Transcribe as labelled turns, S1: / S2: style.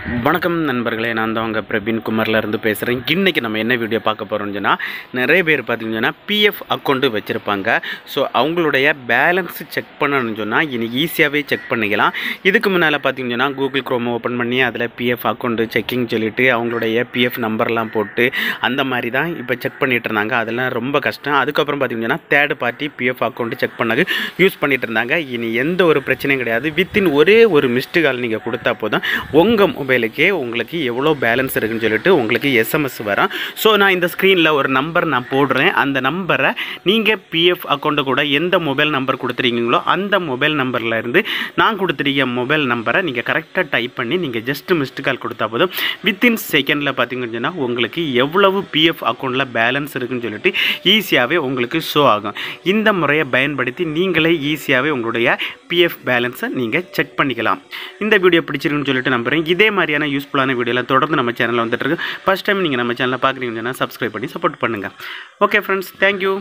S1: வணக்கம் நண்பர்களே, நான் தான் உங்கள் பிரவீன் குமார்லேருந்து பேசுகிறேன். இன்றைக்கி நம்ம என்ன வீடியோ பார்க்க போகிறோம்னு சொன்னால், நிறைய பேர் பார்த்திங்கன்னா பிஎஃப் அக்கௌண்ட்டு வச்சுருப்பாங்க. ஸோ அவங்களுடைய பேலன்ஸ் செக் பண்ணணும்னு சொன்னால் இனி ஈஸியாகவே செக் பண்ணிக்கலாம். இதுக்கு முன்னால் பார்த்திங்கன்னா கூகுள் க்ரோம் ஓப்பன் பண்ணி அதில் பிஎஃப் அக்கௌண்ட்டு செக்கிங் சொல்லிவிட்டு அவங்களுடைய பிஎஃப் நம்பர்லாம் போட்டு அந்த மாதிரி தான் இப்போ செக் பண்ணிகிட்டு இருந்தாங்க. அதெல்லாம் ரொம்ப கஷ்டம். அதுக்கப்புறம் பார்த்திங்கன்னா third party PF account check பண்ணது யூஸ் பண்ணிகிட்டு இருந்தாங்க. இனி எந்த ஒரு பிரச்சனையும் கிடையாது. வித்தின் ஒரே ஒரு மிஸ்டு கால் நீங்கள் கொடுத்தா போதும் உங்கள் மொபைலுக்கே உங்களுக்கு எவ்வளோ பேலன்ஸ் இருக்குன்னு சொல்லிட்டு உங்களுக்கு எஸ்எம்எஸ் வரும். ஸோ நான் இந்த ஸ்க்ரீனில் ஒரு நம்பர் நான் போடுறேன். அந்த நம்பரை நீங்கள் பிஎஃப் அக்கௌண்ட்டு கூட எந்த மொபைல் நம்பர் கொடுத்துருக்கீங்களோ அந்த மொபைல் நம்பரில் இருந்து நான் கொடுத்துருக்க மொபைல் நம்பரை நீங்கள் கரெக்டாக டைப் பண்ணி நீங்கள் ஜஸ்ட் மிஸ்டு கால் கொடுத்தா போதும் வித்தின் செகண்டில் பார்த்தீங்கன்னா உங்களுக்கு எவ்வளவு பிஎஃப் அக்கௌண்ட்டில் பேலன்ஸ் இருக்குன்னு சொல்லிட்டு ஈஸியாகவே உங்களுக்கு ஷோ ஆகும். இந்த முறையை பயன்படுத்தி நீங்களே ஈஸியாகவே உங்களுடைய பிஎஃப் பேலன்ஸை நீங்கள் செக் பண்ணிக்கலாம். இந்த வீடியோ பிடிச்சிருக்குன்னு சொல்லிட்டு நம்புகிறேன். இதே மாதிரியான யூஸ்ஃபுல்லான வீடியோலாம் தொடர்ந்து நம்ம சேனலில் வந்துட்டு இருக்கு. ஃபர்ஸ்ட் டைம் நீங்கள் நம்ம சேனலை பார்க்குறீங்கன்னா சப்ஸ்கிரைப் பண்ணி சப்போர்ட் பண்ணுங்கள். Okay friends, thank you.